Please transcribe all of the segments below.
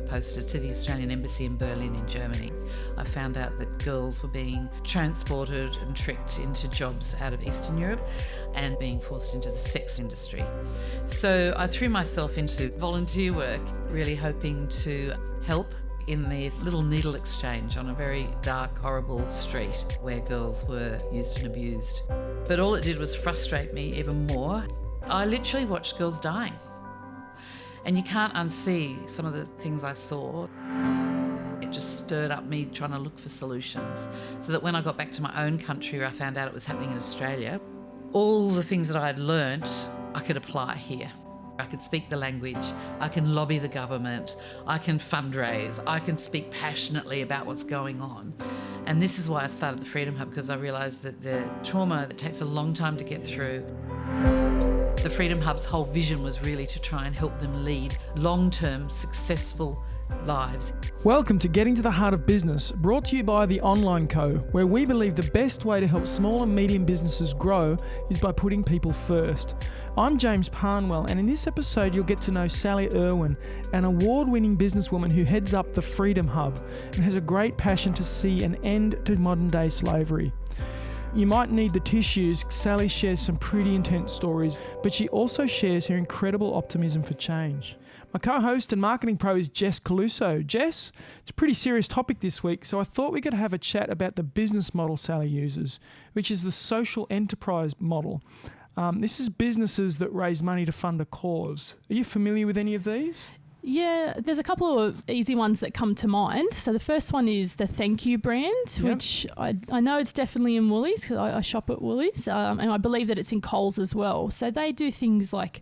was posted to the Australian Embassy in Berlin in Germany. I found out that girls were being transported and tricked into jobs out of Eastern Europe and being forced into the sex industry. So I threw myself into volunteer work, really hoping to help in this little needle exchange on a very dark, horrible street where girls were used and abused. But all it did was frustrate me even more. I literally watched girls dying. And you can't unsee some of the things I saw. It just stirred up me trying to look for solutions, so that when I got back to my own country where I found out it was happening in Australia, all the things that I had learnt, I could apply here. I could speak the language, I can lobby the government, I can fundraise, I can speak passionately about what's going on. And this is why I started the Freedom Hub, because I realised that the trauma that takes a long time to get through, the Freedom Hub's whole vision was really to try and help them lead long-term, successful lives. Welcome to Getting to the Heart of Business, brought to you by The Online Co, where we believe the best way to help small and medium businesses grow is by putting people first. I'm James Parnwell, and in this episode you'll get to know Sally Irwin, an award-winning businesswoman who heads up the Freedom Hub and has a great passion to see an end to modern-day slavery. You might need the tissues. Sally shares some pretty intense stories, but she also shares her incredible optimism for change. My co-host and marketing pro is Jess Caluso. Jess, it's a pretty serious topic this week, so I thought we could have a chat about the business model Sally uses, which is the social enterprise model. This is businesses that raise money to fund a cause. Are you familiar with any of these? Yeah, there's a couple of easy ones that come to mind. So the first one is the Thank You brand, which I know it's definitely in Woolies because I shop at Woolies, and I believe that it's in Coles as well. So they do things like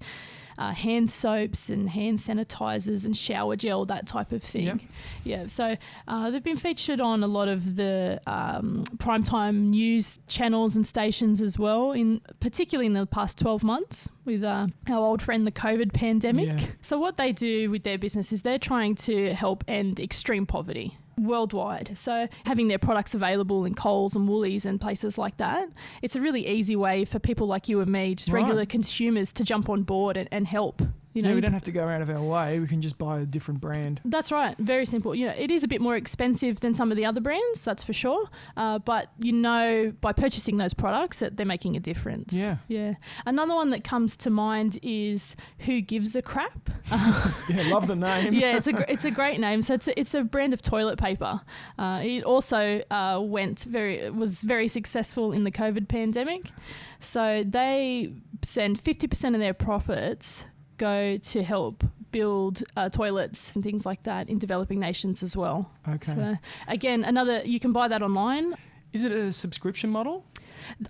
hand soaps and hand sanitizers and shower gel, that type of thing. Yep. Yeah, so they've been featured on a lot of the primetime news channels and stations as well, particularly in the past 12 months with our old friend, the COVID pandemic. Yeah. So what they do with their business is they're trying to help end extreme poverty worldwide. So having their products available in Coles and Woolies and places like that, it's a really easy way for people like you and me, just regular consumers, to jump on board and help. You know, we don't have to go out of our way. We can just buy a different brand. That's right. Very simple. You know, it is a bit more expensive than some of the other brands, that's for sure. But you know, by purchasing those products, that they're making a difference. Yeah. Yeah. Another one that comes to mind is Who Gives a Crap? Yeah, love the name. Yeah, it's a great name. So it's a brand of toilet paper. It also was very successful in the COVID pandemic. So they send 50% of their profits go to help build toilets and things like that in developing nations as well. Okay. So again, you can buy that online. Is it a subscription model?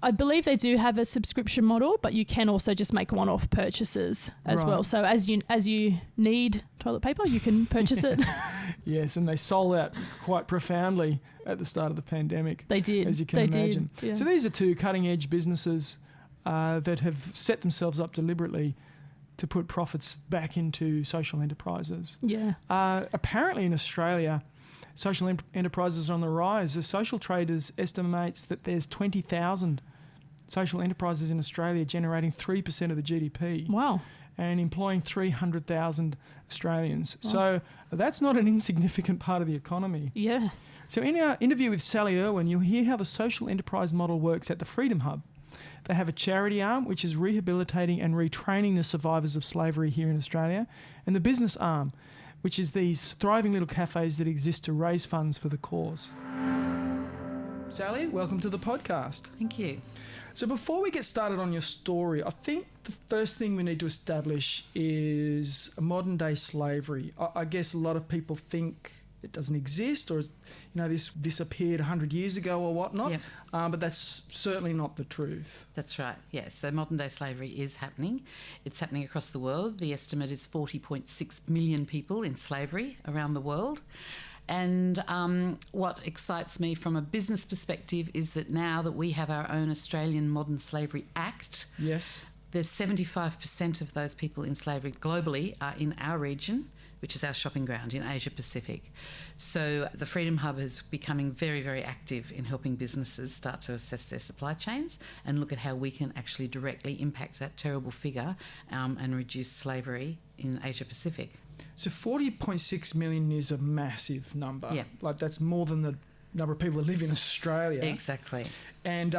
I believe they do have a subscription model, but you can also just make one-off purchases as well. So as you need toilet paper, you can purchase it. Yes, and they sold out quite profoundly at the start of the pandemic. They did. As you can imagine. Yeah. So these are two cutting-edge businesses that have set themselves up deliberately to put profits back into social enterprises. Yeah. Apparently in Australia, social enterprises are on the rise. The Social Traders estimates that there's 20,000 social enterprises in Australia generating 3% of the GDP. Wow. And employing 300,000 Australians. Wow. So that's not an insignificant part of the economy. Yeah. So in our interview with Sally Irwin, you'll hear how the social enterprise model works at the Freedom Hub. They have a charity arm which is rehabilitating and retraining the survivors of slavery here in Australia, and the business arm, which is these thriving little cafes that exist to raise funds for the cause. Sally, welcome to the podcast. Thank you. So before we get started on your story, I think the first thing we need to establish is modern day slavery. I guess a lot of people think it doesn't exist, or this disappeared 100 years ago or whatnot. Yep. But that's certainly not the truth. That's right, yes. So modern day slavery is happening. It's happening across the world. The estimate is 40.6 million people in slavery around the world. And what excites me from a business perspective is that now that we have our own Australian Modern Slavery Act, Yes. there's 75% of those people in slavery globally are in our region, which is our shopping ground in Asia Pacific. So the Freedom Hub is becoming very, very active in helping businesses start to assess their supply chains and look at how we can actually directly impact that terrible figure and reduce slavery in Asia Pacific. So 40.6 million is a massive number. Yeah. Like that's more than the number of people that live in Australia. Exactly. And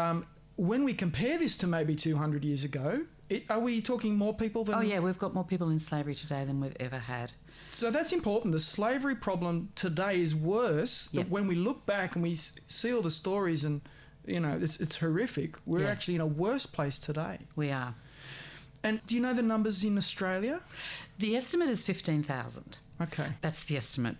when we compare this to maybe 200 years ago, are we talking more people than... Oh, yeah, we've got more people in slavery today than we've ever had. So that's important. The slavery problem today is worse. Yep. That when we look back and we see all the stories and, you know, it's horrific. We're actually in a worse place today. We are. And do you know the numbers in Australia? The estimate is 15,000. Okay. That's the estimate.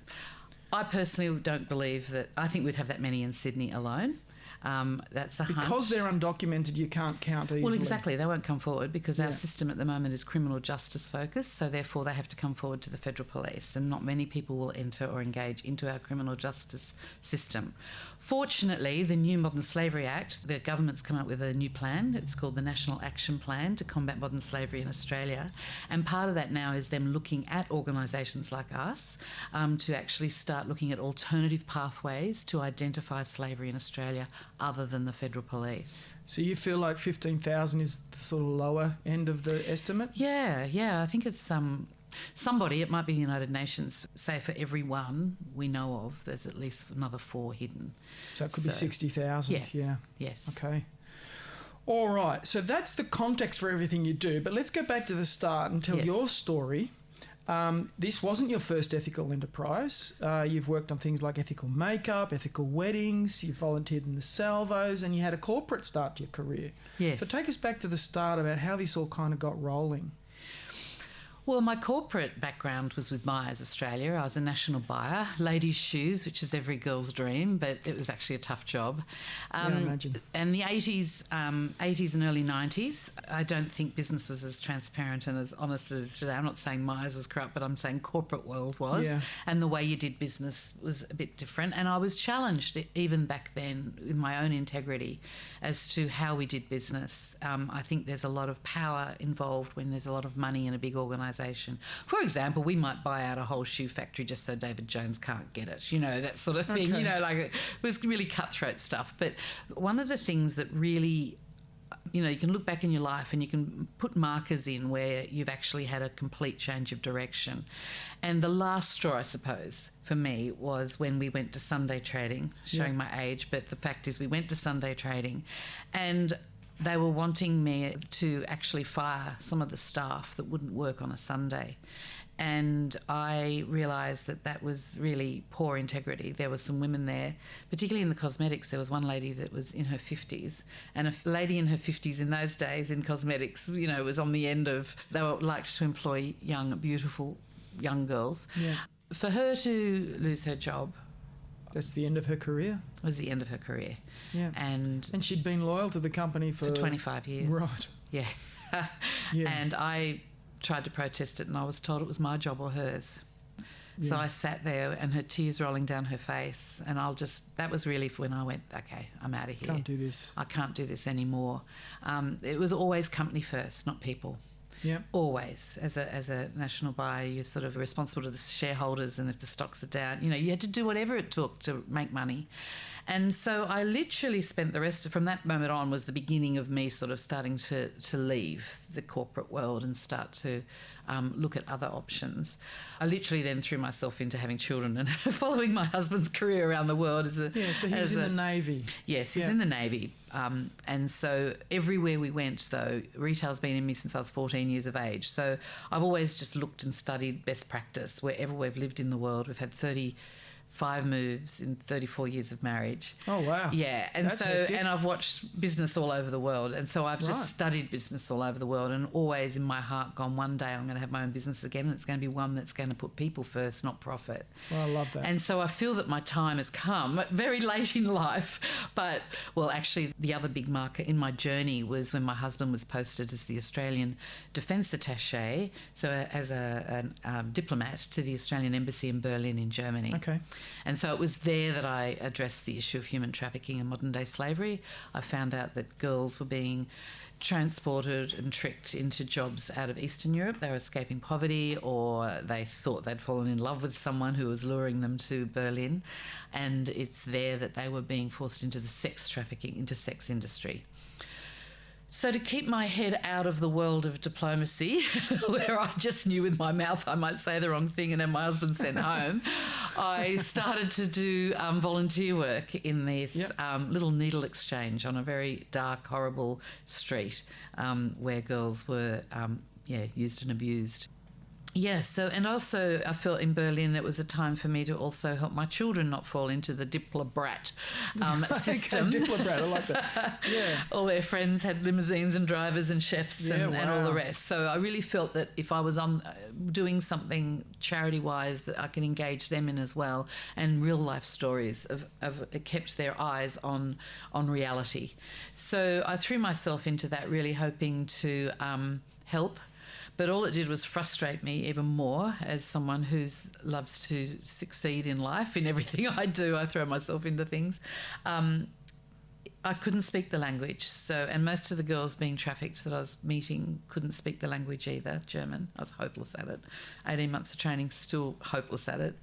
I personally don't believe that... I think we'd have that many in Sydney alone. That's a hunch. Because they're undocumented, you can't count easily. Well, exactly. They won't come forward because our system at the moment is criminal justice focused, so therefore they have to come forward to the federal police, and not many people will enter or engage into our criminal justice system. Fortunately, the new Modern Slavery Act, the government's come up with a new plan. It's called the National Action Plan to Combat Modern Slavery in Australia, and part of that now is them looking at organisations like us to actually start looking at alternative pathways to identify slavery in Australia other than the federal police. So you feel like 15,000 is the sort of lower end of the estimate? Yeah. I think it's somebody, it might be the United Nations, say for every one we know of, there's at least another 4 hidden. So it could be 60,000, yeah. Yes. Okay. All right, so that's the context for everything you do, but let's go back to the start and tell your story. This wasn't your first ethical enterprise. You've worked on things like ethical makeup, ethical weddings, you volunteered in the salvos, and you had a corporate start to your career. Yes. So take us back to the start about how this all kind of got rolling. Well, my corporate background was with Myers Australia. I was a national buyer, ladies' shoes, which is every girl's dream, but it was actually a tough job. I imagine. And the 80s and early 90s, I don't think business was as transparent and as honest as it is today. I'm not saying Myers was corrupt, but I'm saying corporate world was. Yeah. And the way you did business was a bit different. And I was challenged even back then with my own integrity as to how we did business. I think there's a lot of power involved when there's a lot of money in a big organisation. For example, we might buy out a whole shoe factory just so David Jones can't get it, you know, that sort of thing. Okay. You know, like it was really cutthroat stuff. But one of the things that really, you know, you can look back in your life and you can put markers in where you've actually had a complete change of direction. And the last straw, I suppose, for me was when we went to Sunday trading, showing my age, but the fact is we went to Sunday trading and they were wanting me to actually fire some of the staff that wouldn't work on a Sunday. And I realised that that was really poor integrity. There were some women there, particularly in the cosmetics. There was one lady that was in her 50s, and a lady in her 50s in those days in cosmetics, you know, was on the end of, they were liked to employ young, beautiful young girls. Yeah. For her to lose her job, That's the end of her career. was the end of her career. Yeah. And And she'd been loyal to the company for 25 years. Right. Yeah. Yeah. And I tried to protest it and I was told it was my job or hers. So Yeah. I sat there and her tears rolling down her face, and that was really when I went, okay, I'm out of here. Can't do this. I can't do this anymore. It was always company first, not people. Yeah. Always. As a national buyer, you're sort of responsible to the shareholders, and if the stocks are down, you know, you had to do whatever it took to make money. And so I literally spent from that moment on was the beginning of me sort of starting to leave the corporate world and start to look at other options. I literally then threw myself into having children and following my husband's career around the world So he's in the Navy. Yes, he's in the Navy. And so everywhere we went, though, retail's been in me since I was 14 years of age. So I've always just looked and studied best practice wherever we've lived in the world. We've had 35 moves in 34 years of marriage. Oh, wow. Yeah, and That's hectic. and I've watched business all over the world, and so I've just studied business all over the world, and always in my heart gone, one day I'm going to have my own business again, and it's going to be one that's going to put people first, not profit. Well, I love that. And so I feel that my time has come very late in life, but, well, actually the other big marker in my journey was when my husband was posted as the Australian Defence Attaché, so as a diplomat to the Australian Embassy in Berlin in Germany. Okay. And so it was there that I addressed the issue of human trafficking and modern day slavery. I found out that girls were being transported and tricked into jobs out of Eastern Europe. They were escaping poverty, or they thought they'd fallen in love with someone who was luring them to Berlin, and it's there that they were being forced into the sex trafficking, into sex industry. So to keep my head out of the world of diplomacy, where I just knew with my mouth I might say the wrong thing and then my husband sent home, I started to do volunteer work in this little needle exchange on a very dark, horrible street where girls were used and abused. Yeah, so, and also I felt in Berlin it was a time for me to also help my children not fall into the Diplo-brat system. Okay, Diplo-brat, I like that. Yeah. All their friends had limousines and drivers and chefs and all the rest. So I really felt that if I was doing something charity-wise that I can engage them in as well, and real-life stories of it kept their eyes on reality. So I threw myself into that, really hoping to help. But all it did was frustrate me even more as someone who loves to succeed in life. In everything I do, I throw myself into things. I couldn't speak the language. And most of the girls being trafficked that I was meeting couldn't speak the language either, German. I was hopeless at it. 18 months of training, still hopeless at it.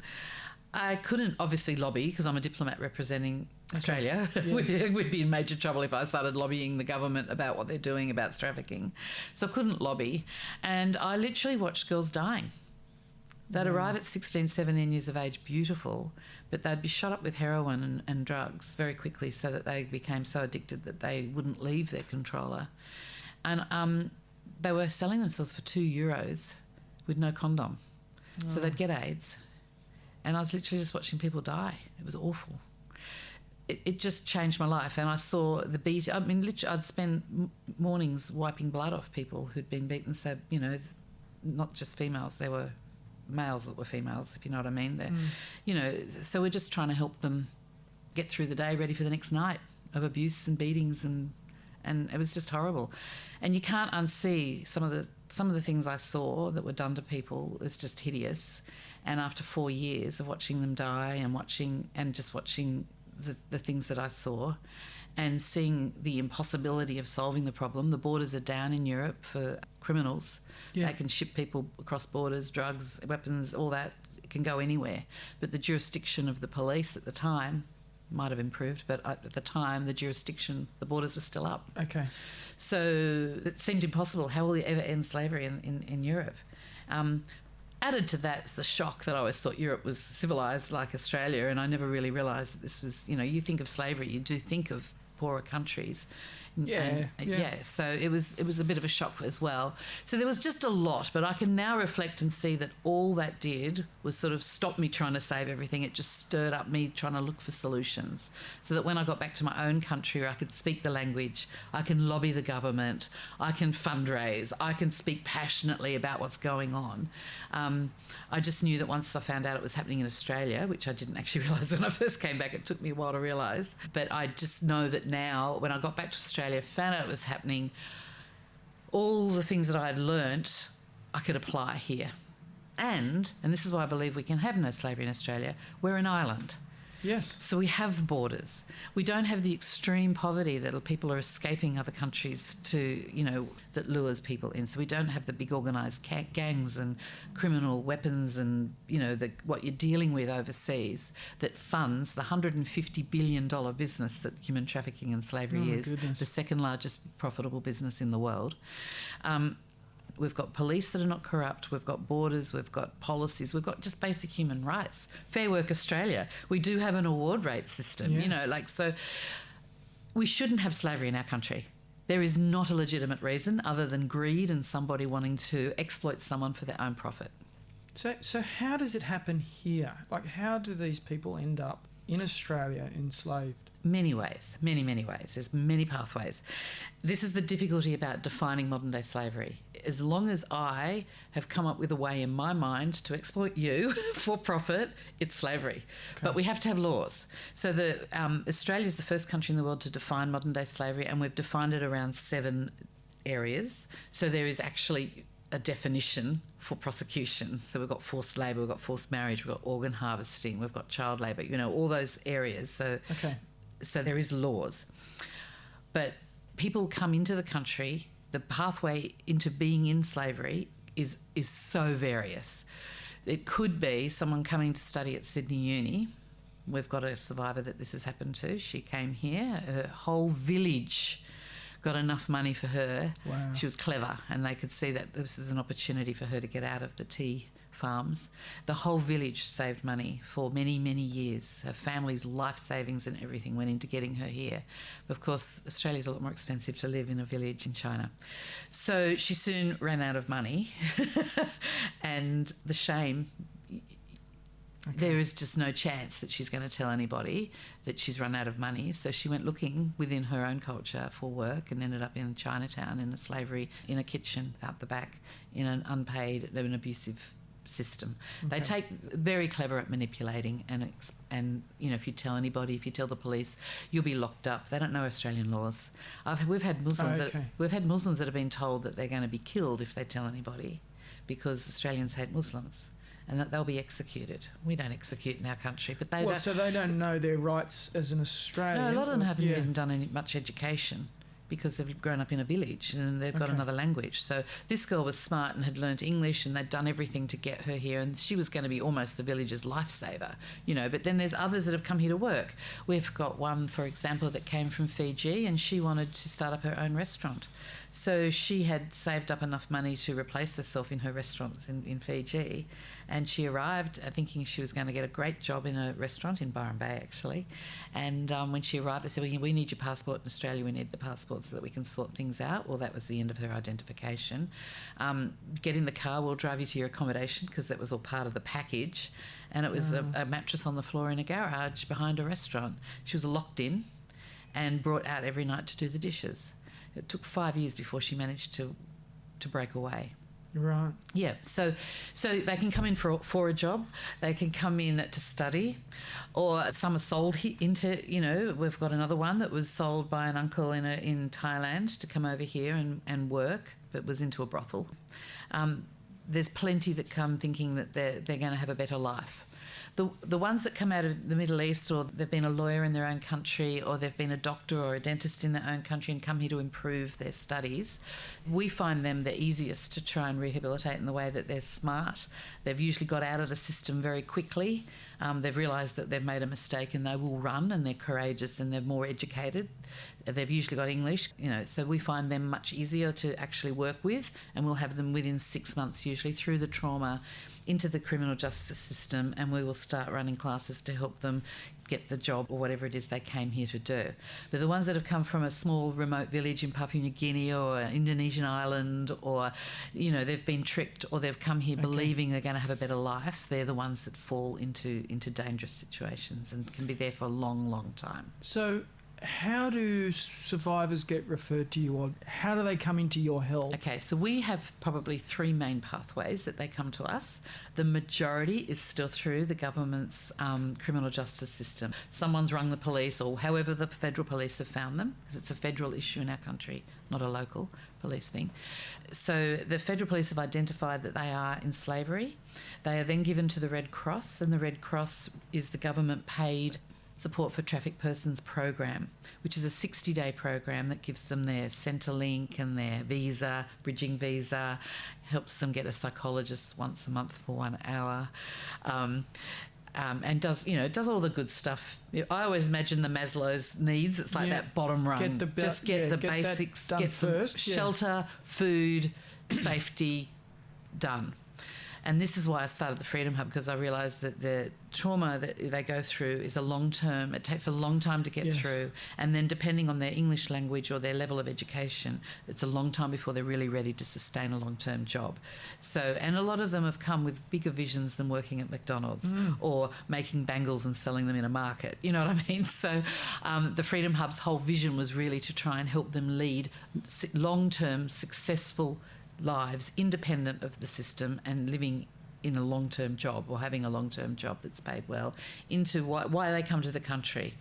I couldn't obviously lobby because I'm a diplomat representing Australia. Yes. We'd be in major trouble if I started lobbying the government about what they're doing about trafficking. So I couldn't lobby. And I literally watched girls dying. They'd arrive at 16, 17 years of age, beautiful, but they'd be shot up with heroin and drugs very quickly so that they became so addicted that they wouldn't leave their controller. And they were selling themselves for €2 with no condom. Oh. So they'd get AIDS. And I was literally just watching people die. It was awful. It just changed my life. And I saw the beat. I mean, literally, I'd spend mornings wiping blood off people who'd been beaten. So, you know, not just females. There were males that were females, if you know what I mean. You know, so we're just trying to help them get through the day, ready for the next night of abuse and beatings. And it was just horrible. And you can't unsee some of the things I saw that were done to people. It's just hideous. And after 4 years of watching them die and watching the things that I saw and seeing the impossibility of solving the problem, the borders are down in Europe for criminals. Yeah. They can ship people across borders, drugs, weapons, all that. It can go anywhere. But the jurisdiction of the police at the time might have improved, but at the time, the borders were still up. Okay. So it seemed impossible. How will you ever end slavery in Europe? Added to that is the shock that I always thought Europe was civilised like Australia, and I never really realised that this was, you know, you think of slavery, you do think of poorer countries. So it was a bit of a shock as well. So there was just a lot, but I can now reflect and see that all that did was sort of stop me trying to save everything. It just stirred up me trying to look for solutions, so that when I got back to my own country where I could speak the language, I can lobby the government, I can fundraise, I can speak passionately about what's going on. I just knew that once I found out it was happening in Australia, which I didn't actually realise when I first came back, it took me a while to realise, but I just know that now when I got back to Australia, found out it was happening, all the things that I had learnt I could apply here. And this is why I believe we can have no slavery in Australia, we're an island. Yes. So we have borders. We don't have the extreme poverty that people are escaping other countries to, you know, that lures people in. So we don't have the big organised gangs and criminal weapons and, you know, what you're dealing with overseas that funds the $150 billion business that human trafficking and slavery is, goodness. The second largest profitable business in the world. We've got police that are not corrupt. We've got borders. We've got policies. We've got just basic human rights. Fair Work Australia. We do have an award rate system, you know, so we shouldn't have slavery in our country. There is not a legitimate reason other than greed and somebody wanting to exploit someone for their own profit. So how does it happen here? Like, how do these people end up in Australia enslaved? Many ways, many ways. There's many pathways. This is the difficulty about defining modern-day slavery. As long as I have come up with a way in my mind to exploit you for profit, it's slavery. Okay. But we have to have laws. So Australia is the first country in the world to define modern-day slavery, and we've defined it around 7 areas. So there is actually a definition for prosecution. So we've got forced labour, we've got forced marriage, we've got organ harvesting, we've got child labour, you know, all those areas. So there is laws. But people come into the country, the pathway into being in slavery is so various. It could be someone coming to study at Sydney Uni. We've got a survivor that this has happened to. She came here, her whole village got enough money for her. Wow. She was clever, and they could see that this was an opportunity for her to get out of the tea farms. The whole village saved money for many, many years. Her family's life savings and everything went into getting her here. But of course, Australia's a lot more expensive to live in a village in China. So she soon ran out of money. And the shame, there is just no chance that she's going to tell anybody that she's run out of money. So she went looking within her own culture for work and ended up in Chinatown in a slavery, in a kitchen out the back, in an unpaid, an abusive system. Okay. They take very clever at manipulating, and you know, if you tell anybody, if you tell the police, you'll be locked up. They don't know Australian laws. We've had Muslims that have been told that they're going to be killed if they tell anybody, because Australians hate Muslims, and that they'll be executed. We don't execute in our country, but they don't. So they don't know their rights as an Australian? No, a lot of them haven't even done much education, because they've grown up in a village and they've got another language. So this girl was smart and had learnt English, and they'd done everything to get her here, and she was going to be almost the village's lifesaver, you know. But then there's others that have come here to work. We've got one, for example, that came from Fiji, and she wanted to start up her own restaurant. So she had saved up enough money to replace herself in her restaurants in Fiji, and she arrived thinking she was going to get a great job in a restaurant in Byron Bay, actually. And when she arrived, they said, well, we need your passport in Australia. We need the passport so that we can sort things out. Well, that was the end of her identification. Get in the car, we'll drive you to your accommodation, because that was all part of the package. And it was a mattress on the floor in a garage behind a restaurant. She was locked in and brought out every night to do the dishes. It took 5 years before she managed to break away. Right. Yeah. So they can come in for a job. They can come in to study, or some are sold into. You know, we've got another one that was sold by an uncle in Thailand to come over here and work, but was into a brothel. There's plenty that come thinking that they're going to have a better life. The ones that come out of the Middle East, or they've been a lawyer in their own country, or they've been a doctor or a dentist in their own country and come here to improve their studies, we find them the easiest to try and rehabilitate in the way that they're smart. They've usually got out of the system very quickly. They've realised that they've made a mistake, and they will run, and they're courageous, and they're more educated. They've usually got English, you know, so we find them much easier to actually work with, and we'll have them within 6 months usually through the trauma into the criminal justice system, and we will start running classes to help them get the job or whatever it is they came here to do. But the ones that have come from a small remote village in Papua New Guinea or an Indonesian island, or, you know, they've been tricked, or they've come here believing they're going to have a better life, they're the ones that fall into dangerous situations and can be there for a long, long time. So how do survivors get referred to you, or how do they come into your help? Okay, so we have probably 3 main pathways that they come to us. The majority is still through the government's criminal justice system. Someone's rung the police, or however the federal police have found them, because it's a federal issue in our country, not a local police thing. So the federal police have identified that they are in slavery. They are then given to the Red Cross, and the Red Cross is the government paid Support for Trafficked Persons program, which is a 60-day program that gives them their Centrelink and their visa, bridging visa, helps them get a psychologist once a month for 1 hour, and does all the good stuff. I always imagine the Maslow's needs. It's like that bottom rung. Just get the basics, get first. Shelter, food, safety done. And this is why I started the Freedom Hub, because I realised that the trauma that they go through is a long term. It takes a long time to get through. And then depending on their English language or their level of education, it's a long time before they're really ready to sustain a long-term job. So, and a lot of them have come with bigger visions than working at McDonald's or making bangles and selling them in a market. You know what I mean? So the Freedom Hub's whole vision was really to try and help them lead long-term, successful lives independent of the system and living in a long-term job or having a long-term job that's paid well into why they come to the country.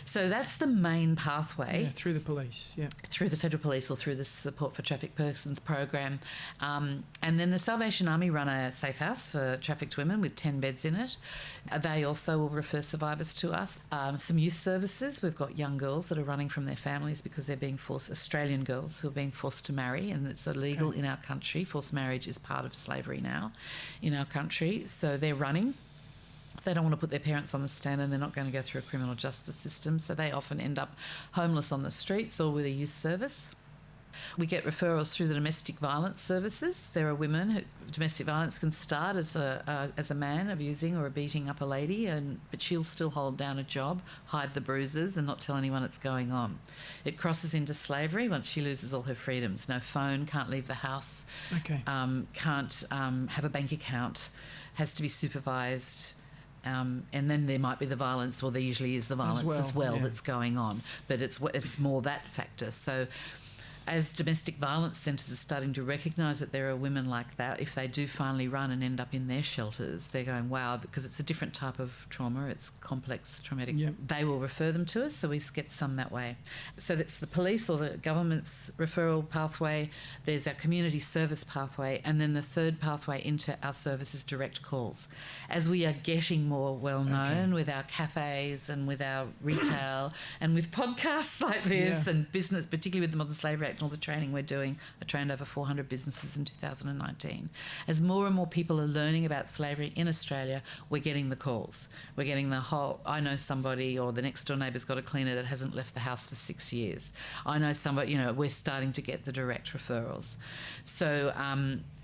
So that's the main pathway. Yeah, through the police, yeah. Through the Federal Police or through the Support for Trafficked Persons program. And then the Salvation Army run a safe house for trafficked women with 10 beds in it. They also will refer survivors to us. Some youth services. We've got young girls that are running from their families because they're being forced, Australian girls who are being forced to marry, and it's illegal in our country. Forced marriage is part of slavery now in our country. So they're running. They don't want to put their parents on the stand, and they're not going to go through a criminal justice system, so they often end up homeless on the streets or with a youth service. We get referrals through the domestic violence services. There are women who domestic violence can start as a man abusing or beating up a lady, but she'll still hold down a job, hide the bruises, and not tell anyone it's going on. It crosses into slavery once she loses all her freedoms. No phone, can't leave the house, can't have a bank account, has to be supervised. And then there might be the violence, or there usually is the violence as well that's going on. But it's more that factor. So as domestic violence centres are starting to recognise that there are women like that, if they do finally run and end up in their shelters, they're going, wow, because it's a different type of trauma, it's complex traumatic. Yep. They will refer them to us, so we get some that way. So that's the police or the government's referral pathway. There's our community service pathway, and then the third pathway into our service is direct calls. As we are getting more well known with our cafes and with our retail and with podcasts like this and business, particularly with the Modern Slavery Act and all the training we're doing. I trained over 400 businesses in 2019. As more and more people are learning about slavery in Australia, we're getting the calls. We're getting the whole, I know somebody, or the next door neighbour's got a cleaner that hasn't left the house for 6 years. I know somebody, we're starting to get the direct referrals. So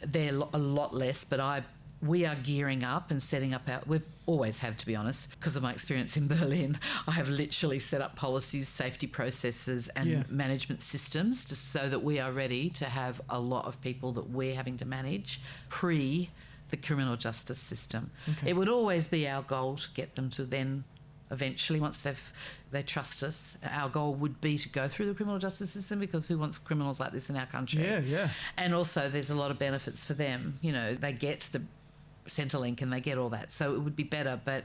they're a lot less, but we are gearing up and setting up we've always have, to be honest, because of my experience in Berlin. I have literally set up policies, safety processes and management systems just so that we are ready to have a lot of people that we're having to manage pre the criminal justice system. It would always be our goal to get them to then eventually, once they trust us, our goal would be to go through the criminal justice system, because who wants criminals like this in our country? And also there's a lot of benefits for them. They get the Centrelink and they get all that, so it would be better. But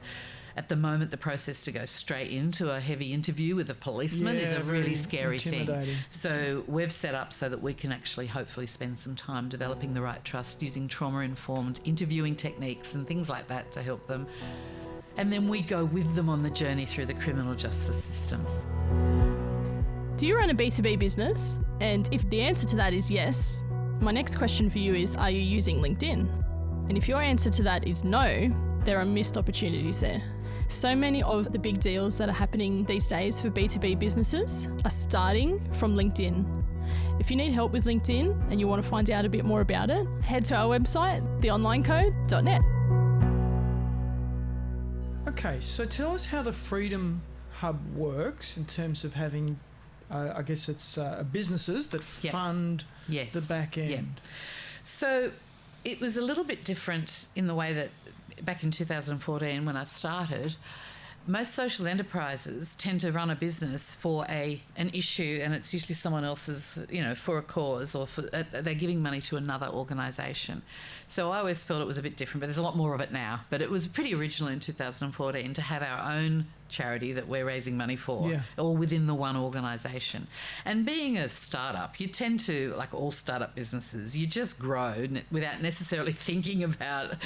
at the moment, the process to go straight into a heavy interview with a policeman is a really scary thing. So we've set up so that we can actually hopefully spend some time developing the right trust, using trauma-informed interviewing techniques and things like that to help them. And then we go with them on the journey through the criminal justice system. Do you run a B2B business? And if the answer to that is yes, my next question for you is, are you using LinkedIn? And if your answer to that is no, there are missed opportunities there. So many of the big deals that are happening these days for B2B businesses are starting from LinkedIn. If you need help with LinkedIn and you want to find out a bit more about it, head to our website, theonlinecode.net. Okay, so tell us how the Freedom Hub works in terms of having, I guess it's businesses that fund the back end. So it was a little bit different in the way that back in 2014 when I started, most social enterprises tend to run a business for an issue, and it's usually someone else's, for a cause, or they're giving money to another organisation. So I always felt it was a bit different, but there's a lot more of it now. But it was pretty original in 2014 to have our own charity that we're raising money for, all within the one organisation. And being a startup, you tend to, like all startup businesses, you just grow without necessarily thinking about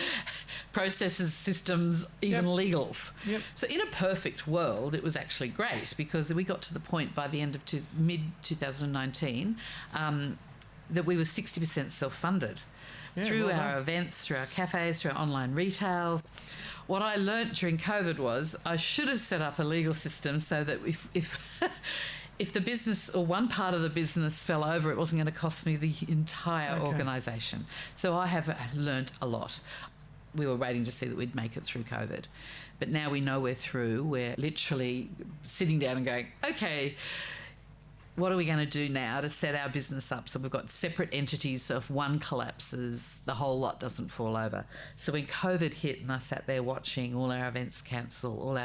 processes, systems, even legals. So in a perfect world, it was actually great, because we got to the point by the end of mid-2019 that we were 60% self-funded through our events, through our cafes, through our online retail. What I learnt during COVID was I should have set up a legal system so that if the business or one part of the business fell over, it wasn't going to cost me the entire organisation. So I have learnt a lot. We were waiting to see that we'd make it through COVID. But now we know we're through. We're literally sitting down and going, okay, what are we going to do now to set our business up so we've got separate entities, so if one collapses, the whole lot doesn't fall over. So when COVID hit and I sat there watching all our events cancel,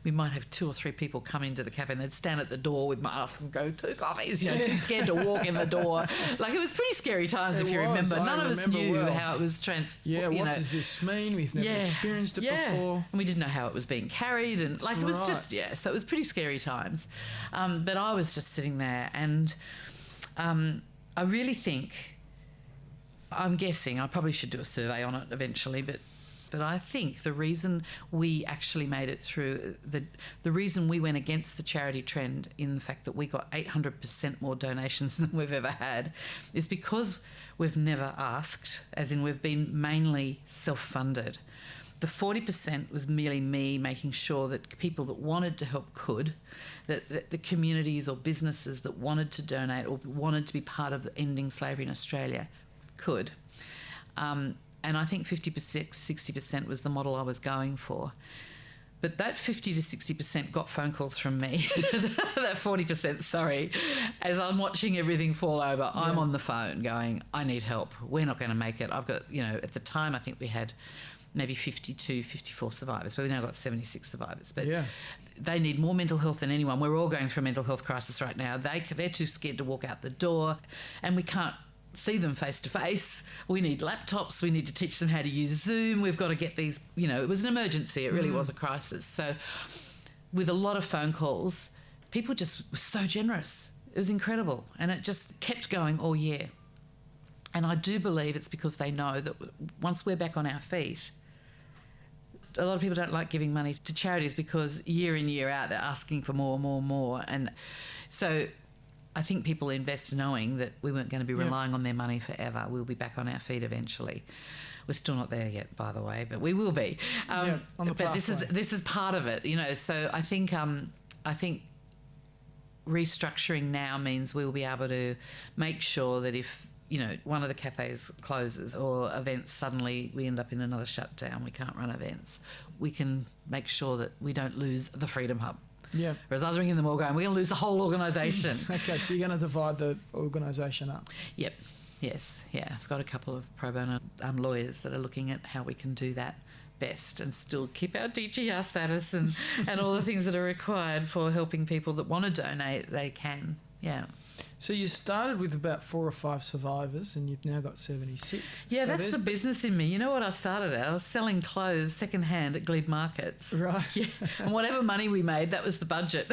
we might have 2 or 3 people come into the cafe and they'd stand at the door with masks and go, 2 coffees, too scared to walk in the door. Like, it was pretty scary times, if you remember. None of us knew how it was what does this mean? We've never experienced it before. And we didn't know how it was being carried. And it was just, so it was pretty scary times. But I was just sitting there and I really think, I'm guessing, I probably should do a survey on it eventually, but I think the reason we actually made it through, the reason we went against the charity trend in the fact that we got 800% more donations than we've ever had, is because we've never asked, as in we've been mainly self-funded. The 40% was merely me making sure that people that wanted to help could, that the communities or businesses that wanted to donate or wanted to be part of ending slavery in Australia could. And I think 50%, 60% was the model I was going for. But that 50 to 60% got phone calls from me. That 40%, sorry. As I'm watching everything fall over, I'm on the phone going, I need help. We're not going to make it. I've got, at the time I think we had maybe 52, 54 survivors, but we've now got 76 survivors. But they need more mental health than anyone. We're all going through a mental health crisis right now. They're too scared to walk out the door, and we can't see them face to face. We need laptops. We need to teach them how to use Zoom. We've got to get these, it was an emergency. It really was a crisis. So with a lot of phone calls, people just were so generous. It was incredible. And it just kept going all year. And I do believe it's because they know that once we're back on our feet, a lot of people don't like giving money to charities because year in, year out, they're asking for more, more, more. And so I think people invest knowing that we weren't going to be relying on their money forever. We'll be back on our feet eventually. We're still not there yet, by the way, but we will be. But this is part of it, So I think restructuring now means we will be able to make sure that if one of the cafes closes or events suddenly we end up in another shutdown, we can't run events, we can make sure that we don't lose the Freedom Hub. Yeah. Whereas I was ringing them all going, we're going to lose the whole organisation. Okay, so you're going to divide the organisation up. Yep. Yes. Yeah. I've got a couple of pro bono lawyers that are looking at how we can do that best and still keep our DGR status and all the things that are required for helping people that want to donate, they can. Yeah. So you started with about 4 or 5 survivors and you've now got 76. Yeah, so that's the business in me. You know what I started at? I was selling clothes second-hand at glebe markets. Right. Yeah. And whatever money we made, that was the budget.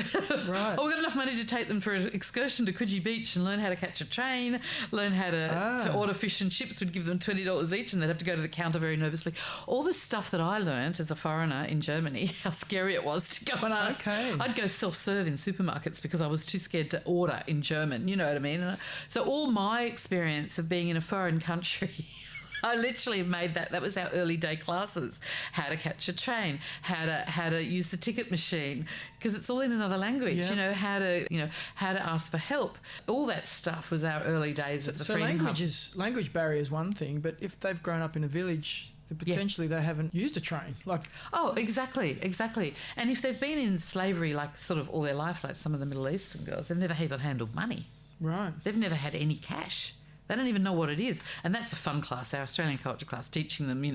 Right. We got enough money to take them for an excursion to Coogee Beach and learn how to catch a train, learn how to order fish and chips. We'd give them $20 each and they'd have to go to the counter very nervously. All this stuff that I learnt as a foreigner in Germany, how scary it was to go and ask. Okay. I'd go self-serve in supermarkets because I was too scared to order in German, you know what I mean? So all my experience of being in a foreign country, I literally made that was our early day classes, how to catch a train, how to use the ticket machine, because it's all in another language, how to ask for help. All that stuff was our early days at the Freedom Hub. Language barrier is one thing, but if they've grown up in a village, potentially they haven't used a train. Exactly. And if they've been in slavery like sort of all their life, like some of the Middle Eastern girls, they've never even handled money. Right. They've never had any cash. They don't even know what it is. And that's a fun class, our Australian culture class, teaching them,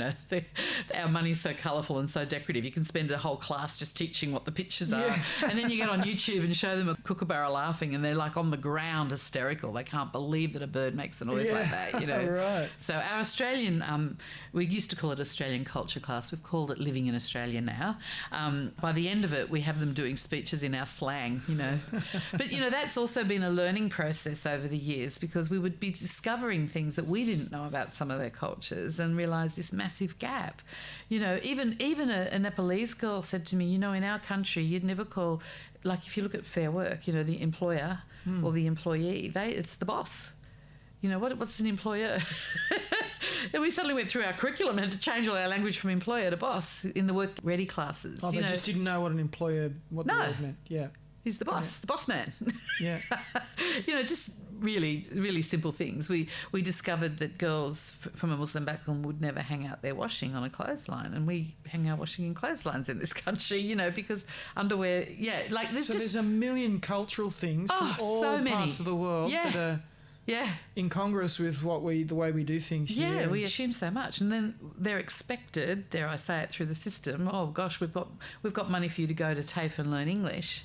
our money's so colourful and so decorative. You can spend a whole class just teaching what the pictures are. And then you get on YouTube and show them a kookaburra laughing and they're like on the ground hysterical. They can't believe that a bird makes a noise like that, Right. So our Australian, we used to call it Australian culture class. We've called it Living in Australia now. By the end of it, we have them doing speeches in our slang, But, that's also been a learning process over the years because we would be discovering things that we didn't know about some of their cultures and realise this massive gap. Even a Nepalese girl said to me, in our country, you'd never call, like if you look at Fair Work, the employer or the employee, it's the boss. What's an employer? And we suddenly went through our curriculum and had to change all our language from employer to boss in the work ready classes. Oh, they just didn't know what an employer, the word meant. Yeah. He's the boss, the boss man. Yeah. Just really, really simple things. We discovered that girls from a Muslim background would never hang out their washing on a clothesline, and we hang our washing in clotheslines in this country, you know, because underwear, like there's there's a million cultural things from all so many parts of the world that are incongruous with the way we do things here. Yeah, we assume so much, and then they're expected, dare I say it, through the system. Oh gosh, we've got money for you to go to TAFE and learn English.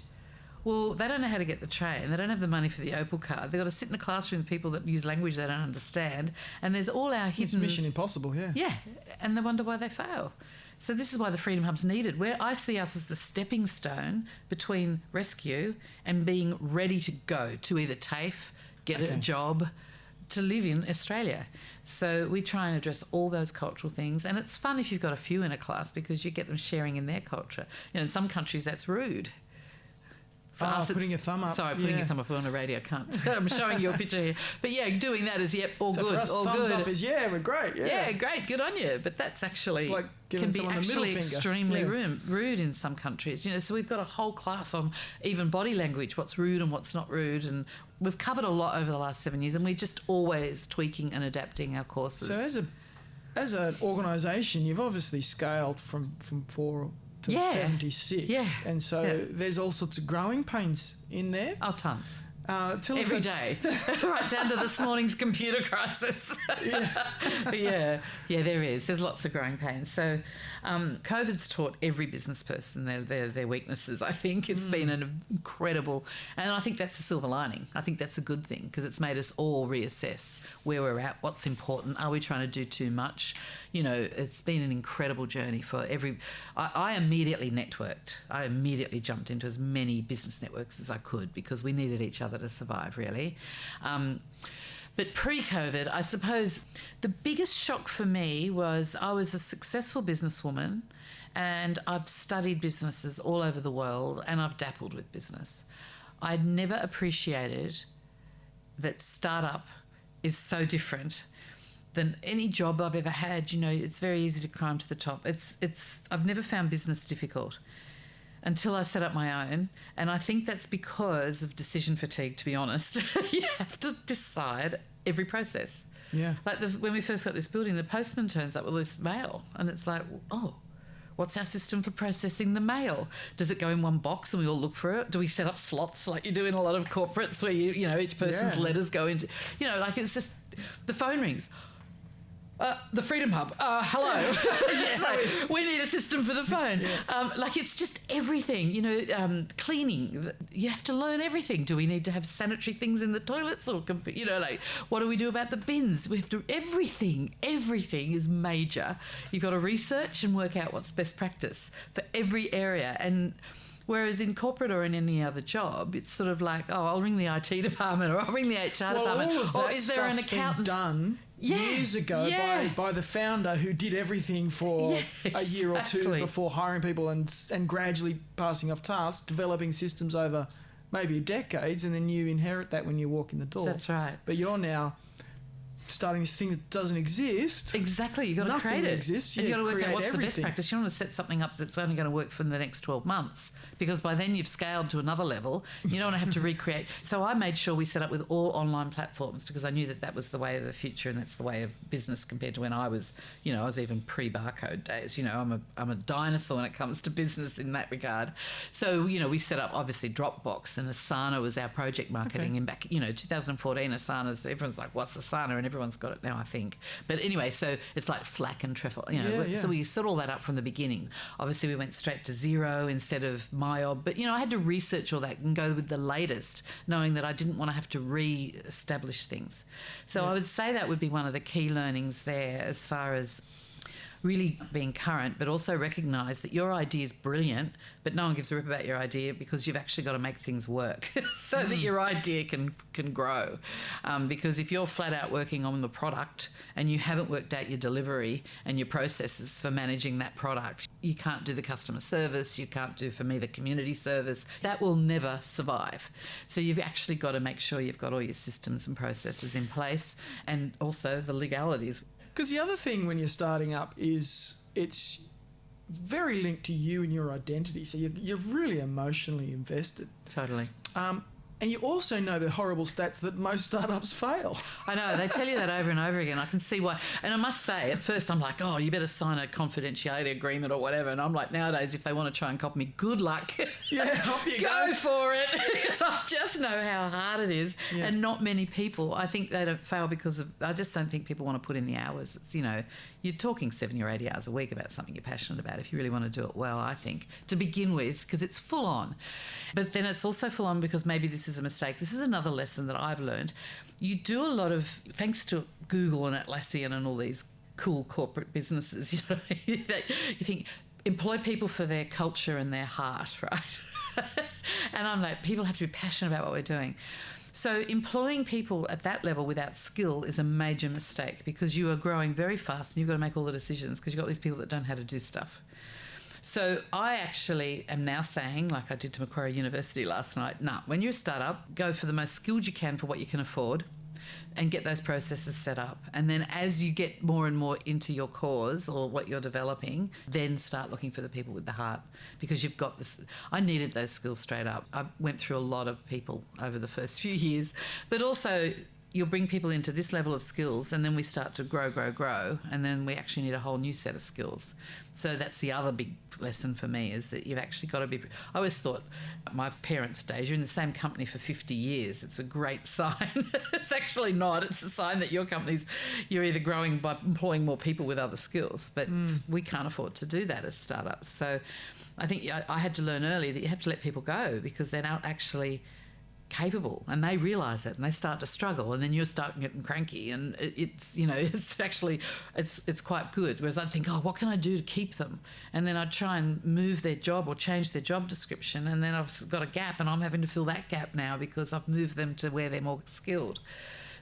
Well, they don't know how to get the train. They don't have the money for the Opal card. They've got to sit in a classroom with people that use language they don't understand. And there's all our hidden... It's mission impossible, yeah. Yeah, and they wonder why they fail. So this is why the Freedom Hub's needed. Where I see us as the stepping stone between rescue and being ready to go to either TAFE, get a job, to live in Australia. So we try and address all those cultural things. And it's fun if you've got a few in a class because you get them sharing in their culture. You know, in some countries that's rude. For us, putting a thumb up. Sorry, putting a thumb up on a radio. Can't. I'm showing you a picture here. But yeah, doing that is all so good. For us, all thumbs good. Up is we're great. Yeah, great. Good on you. But that's actually like can be actually extremely rude in some countries. You know, so we've got a whole class on even body language, what's rude and what's not rude, and we've covered a lot over the last 7 years, and we're just always tweaking and adapting our courses. So as an organisation, you've obviously scaled from 4 to 76. Yeah. And so there's all sorts of growing pains in there. Oh, tons. Every day. Right down to this morning's computer crisis. But yeah, there is. There's lots of growing pains. So COVID's taught every business person their weaknesses. I think it's been an incredible, and I think that's a silver lining. I think that's a good thing because it's made us all reassess where we're at, what's important, are we trying to do too much? You know, it's been an incredible journey for every... I immediately networked. I immediately jumped into as many business networks as I could because we needed each other to survive, really. But pre-COVID, I suppose the biggest shock for me was I was a successful businesswoman and I've studied businesses all over the world and I've dabbled with business. I'd never appreciated that startup is so different than any job I've ever had. You know, it's very easy to climb to the top. I've never found business difficult until I set up my own. And I think that's because of decision fatigue, to be honest. You have to decide every process. Yeah. Like when we first got this building, the postman turns up with this mail and it's like, oh, what's our system for processing the mail? Does it go in one box and we all look for it? Do we set up slots like you do in a lot of corporates where you know, each person's letters go into, you know, like it's just, the phone rings. The Freedom Hub. Hello. It's like, we need a system for the phone. Yeah. Like it's just everything, you know, cleaning. You have to learn everything. Do we need to have sanitary things in the toilets? Or, you know, like, what do we do about the bins? We have to, everything is major. You've got to research and work out what's best practice for every area. And whereas in corporate or in any other job, it's sort of like, oh, I'll ring the IT department or I'll ring the HR department. Or is there an accountant done years ago by the founder who did everything for a year or two before hiring people and gradually passing off tasks, developing systems over maybe decades, and then you inherit that when you walk in the door. That's right. But you're now starting this thing that doesn't exist. Exactly. You've got to create it. Exists. And you've got to work out what's everything. The best practice. You don't want to set something up that's only going to work for the next 12 months because by then you've scaled to another level. You don't want to have to recreate. So I made sure we set up with all online platforms because I knew that was the way of the future and that's the way of business compared to when I was, you know, I was even pre-barcode days. You know, I'm a dinosaur when it comes to business in that regard. So, you know, we set up obviously Dropbox and Asana was our project marketing. And back, you know, 2014 Asana's, everyone's like, what's Asana? And everyone's got it now, I think. But anyway, so it's like Slack and Trello, you know. So we set all that up from the beginning. Obviously, we went straight to Xero instead of MyOb. But, you know, I had to research all that and go with the latest, knowing that I didn't want to have to re-establish things. So I would say that would be one of the key learnings there as far as really being current, but also recognise that your idea is brilliant, but no one gives a rip about your idea because you've actually got to make things work so that your idea can grow. Because if you're flat out working on the product and you haven't worked out your delivery and your processes for managing that product, you can't do the customer service, you can't do, for me, the community service. That will never survive. So you've actually got to make sure you've got all your systems and processes in place and also the legalities. Because the other thing when you're starting up is it's very linked to you and your identity. So you're really emotionally invested. Totally. And you also know the horrible stats that most startups fail. I know, they tell you that over and over again. I can see why. And I must say, at first I'm like, oh, you better sign a confidentiality agreement or whatever. And I'm like, nowadays, if they want to try and copy me, good luck. Yeah, off you go for it. Because I just know how hard it is. Yeah. And not many people, I think they don't fail because of, I just don't think people want to put in the hours. It's, you're talking 70 or 80 hours a week about something you're passionate about if you really want to do it well, I think, to begin with, because it's full on. But then it's also full on because maybe this is a mistake. This is another lesson that I've learned. You do a lot of, thanks to Google and Atlassian and all these cool corporate businesses, you think, employ people for their culture and their heart, right? And I'm like, people have to be passionate about what we're doing. So employing people at that level without skill is a major mistake because you are growing very fast and you've got to make all the decisions because you've got these people that don't know how to do stuff. So I actually am now saying, like I did to Macquarie University last night, when you're a startup, go for the most skilled you can for what you can afford and get those processes set up. And then as you get more and more into your cause or what you're developing, then start looking for the people with the heart because you've got this. I needed those skills straight up. I went through a lot of people over the first few years, but also you'll bring people into this level of skills and then we start to grow, and then we actually need a whole new set of skills. So that's the other big lesson for me is that you've actually got to be... I always thought, my parents' days, you're in the same company for 50 years. It's a great sign. It's actually not. It's a sign that you're either growing by employing more people with other skills, but we can't afford to do that as startups. So I think I had to learn early that you have to let people go because they're not actually capable and they realise it and they start to struggle and then you start getting cranky and it's quite good. Whereas I'd think, what can I do to keep them? And then I'd try and move their job or change their job description and then I've got a gap and I'm having to fill that gap now because I've moved them to where they're more skilled.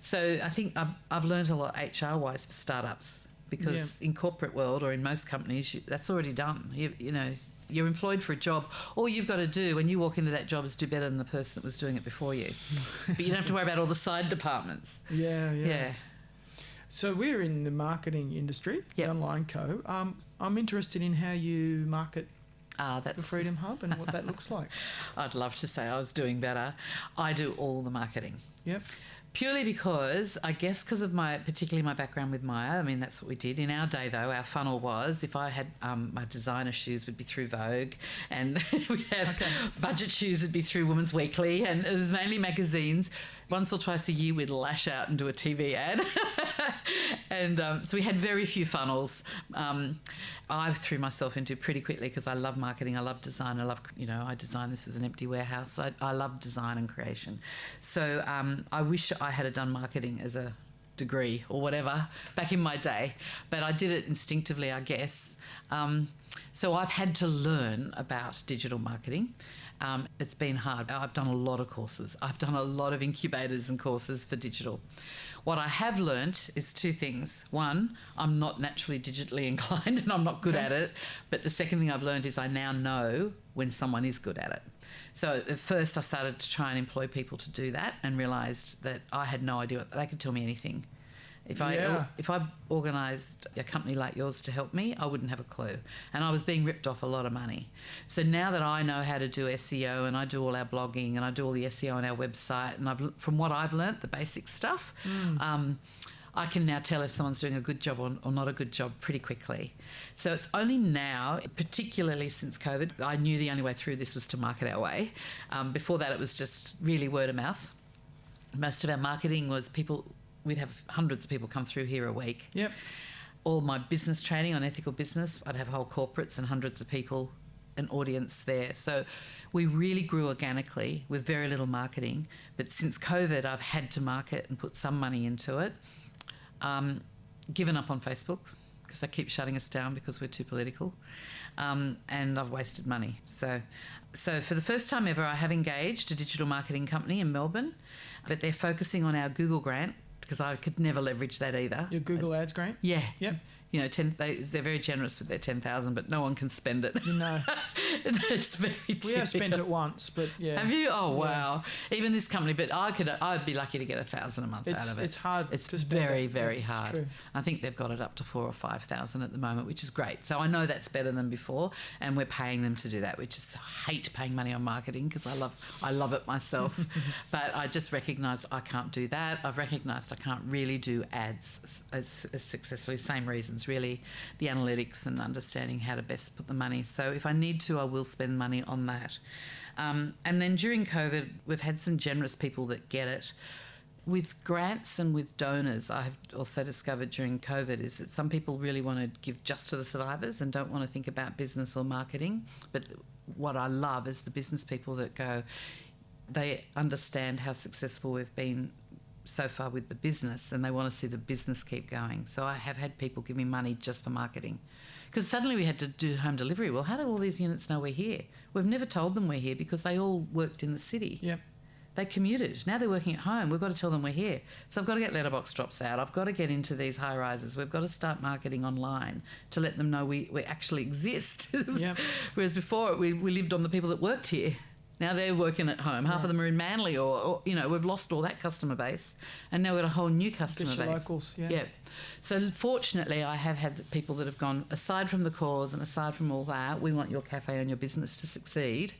So I think I've learned a lot HR-wise for startups because in corporate world or in most companies, that's already done. You're employed for a job. All you've got to do when you walk into that job is do better than the person that was doing it before you. But you don't have to worry about all the side departments. Yeah. So we're in the marketing industry, the Online Co. I'm interested in how you market the Freedom Hub and what that looks like. I'd love to say I was doing better. I do all the marketing. Yep. Purely because, I guess because of particularly my background with Maya, I mean, that's what we did. In our day, though, our funnel was, if I had my designer shoes would be through Vogue and we'd have budget shoes would be through Women's Weekly and it was mainly magazines. Once or twice a year, we'd lash out and do a TV ad. And so we had very few funnels. I threw myself into pretty quickly because I love marketing, I love design, I designed this as an empty warehouse. I love design and creation. So I wish I had done marketing as a degree or whatever back in my day, but I did it instinctively, I guess. So I've had to learn about digital marketing. It's been hard. I've done a lot of courses. I've done a lot of incubators and courses for digital. What I have learnt is two things. One, I'm not naturally digitally inclined and I'm not good at it. But the second thing I've learned is I now know when someone is good at it. So at first I started to try and employ people to do that and realised that I had no idea. They could tell me anything. If I organised a company like yours to help me, I wouldn't have a clue. And I was being ripped off a lot of money. So now that I know how to do SEO and I do all our blogging and I do all the SEO on our website and from what I've learnt, the basic stuff, I can now tell if someone's doing a good job or not a good job pretty quickly. So it's only now, particularly since COVID, I knew the only way through this was to market our way. Before that, it was just really word of mouth. Most of our marketing was we'd have hundreds of people come through here a week. Yep. All my business training on ethical business, I'd have whole corporates and hundreds of people, an audience there. So we really grew organically with very little marketing. But since COVID, I've had to market and put some money into it. Given up on Facebook because they keep shutting us down because we're too political. And I've wasted money. So for the first time ever, I have engaged a digital marketing company in Melbourne, but they're focusing on our Google grant because I could never leverage that either. Your Google Ads grant? Yeah. Yep. You know, they're very generous with their 10,000, but no one can spend it. No. It's very typical. We have spent it once, but yeah. Have you? Oh, wow. Yeah. Even this company, but I'd be lucky to get 1,000 a month out of it. It's hard. It's to spend very, it. very It's hard. true. I think they've got it up to 4,000 or 5,000 at the moment, which is great. So I know that's better than before, and we're paying them to do that. We just hate paying money on marketing because I love it myself. But I just recognised I can't do that. I've recognised I can't really do ads as successfully. Same reasons, really. The analytics and understanding how to best put the money. So if I need to, I will spend money on that. And then during COVID, we've had some generous people that get it. With grants and with donors, I have also discovered during COVID is that some people really want to give just to the survivors and don't want to think about business or marketing. But what I love is the business people that go, they understand how successful we've been so far with the business and they want to see the business keep going. So I have had people give me money just for marketing because suddenly we had to do home delivery. Well, how do all these units know we're here? We've never told them we're here because they all worked in the city. Yep. They commuted. Now they're working at home. We've got to tell them we're here. So I've got to get letterbox drops out. I've got to get into these high rises. We've got to start marketing online to let them know we actually exist. Yep. Whereas before we lived on the people that worked here. Now they're working at home. Half of them are in Manly or we've lost all that customer base and now we've got a whole new customer base. Locals, yeah. So fortunately I have had people that have gone, aside from the cause and aside from all that, we want your cafe and your business to succeed.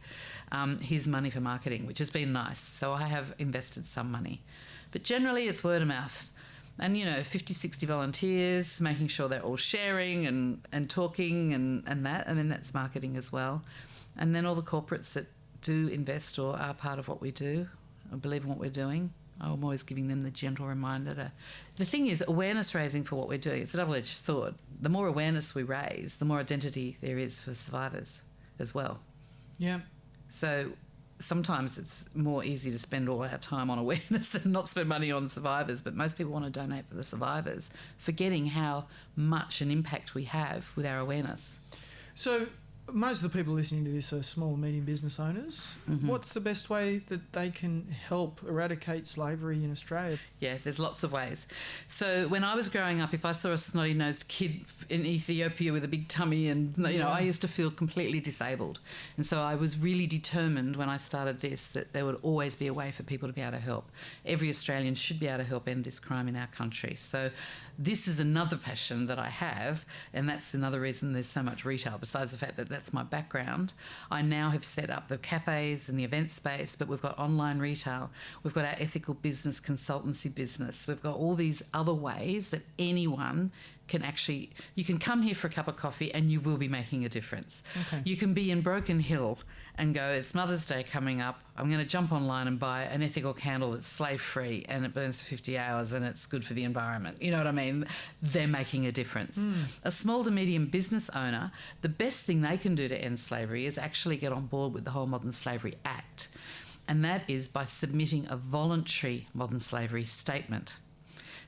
Here's money for marketing, which has been nice. So I have invested some money. But generally it's word of mouth. And, 50, 60 volunteers, making sure they're all sharing and talking and that. And then that's marketing as well. And then all the corporates that do invest or are part of what we do or believe in what we're doing. I'm always giving them the gentle reminder the thing is awareness raising for what we're doing. It's a double-edged sword. The more awareness we raise, the more identity there is for survivors as well. Yeah. So sometimes it's more easy to spend all our time on awareness and not spend money on survivors, but most people want to donate for the survivors, forgetting how much an impact we have with our awareness. So most of the people listening to this are small and medium business owners. Mm-hmm. What's the best way that they can help eradicate slavery in Australia? Yeah, there's lots of ways. So when I was growing up, if I saw a snotty-nosed kid in Ethiopia with a big tummy and, I used to feel completely disabled. And so I was really determined when I started this that there would always be a way for people to be able to help. Every Australian should be able to help end this crime in our country. So this is another passion that I have, and that's another reason there's so much retail, besides the fact that that's my background. I now have set up the cafes and the event space, but we've got online retail. We've got our ethical business consultancy business. We've got all these other ways that anyone can actually, you can come here for a cup of coffee and you will be making a difference. Okay. You can be in Broken Hill and go, it's Mother's Day coming up, I'm going to jump online and buy an ethical candle that's slave-free and it burns for 50 hours and it's good for the environment. You know what I mean? They're making a difference. A small to medium business owner, the best thing they can do to end slavery is actually get on board with the whole Modern Slavery Act. And that is by submitting a voluntary modern slavery statement.